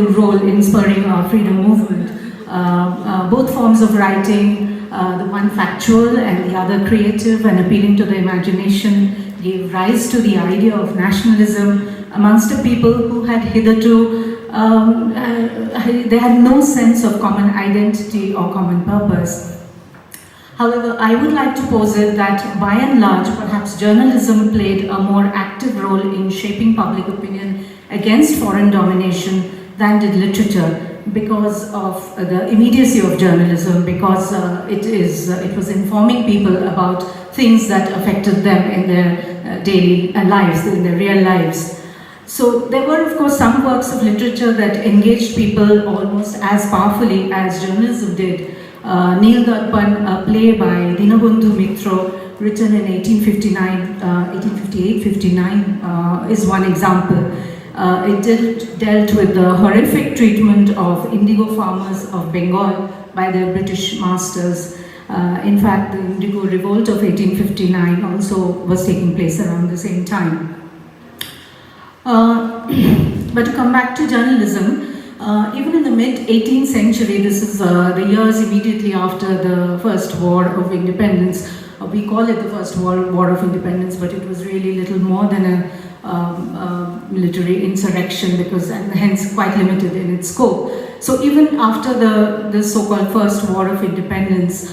role in spurring our freedom movement. Both forms of writing, the one factual and the other creative and appealing to the imagination, gave rise to the idea of nationalism amongst a people who had hitherto, they had no sense of common identity or common purpose. However, I would like to posit that by and large, perhaps journalism played a more active role in shaping public opinion against foreign domination than did literature, because of the immediacy of journalism, because it was informing people about things that affected them in their daily lives, in their real lives. So there were, of course, some works of literature that engaged people almost as powerfully as journalism did. Neel Darpan, a play by Dinabandhu Mitro, written in 1858-59, is one example. It dealt with the horrific treatment of indigo farmers of Bengal by their British masters. In fact, the Indigo Revolt of 1859 also was taking place around the same time. But to come back to journalism, even in the mid-18th century, this is the years immediately after the First War of Independence. We call it the First War of Independence, but it was really little more than a military insurrection, because and hence quite limited in its scope. So even after the so-called First War of Independence,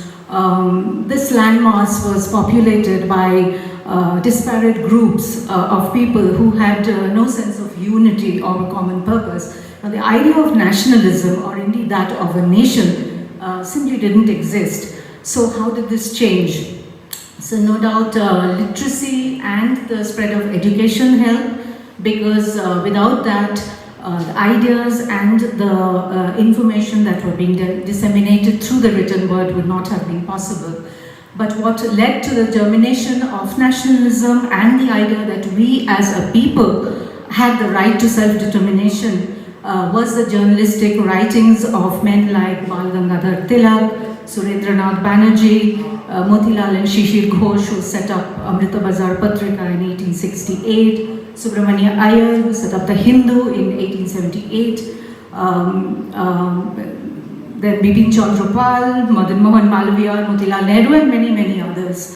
this landmass was populated by disparate groups of people who had no sense of unity or a common purpose. Now, the idea of nationalism, or indeed that of a nation, simply didn't exist. So how did this change? So no doubt literacy and the spread of education helped, because without that, the ideas and the information that were being disseminated through the written word would not have been possible. But what led to the germination of nationalism and the idea that we as a people had the right to self-determination was the journalistic writings of men like Bal Gangadhar Tilak, Surendranath Banerjee, Motilal and Shishir Ghosh, who set up Amrita Bazar Patrika in 1868, Subramania Iyer, who set up the Hindu in 1878, then Bipin Chandra Pal, Madan Mohan Malviya, Motilal Nehru, and many, many others.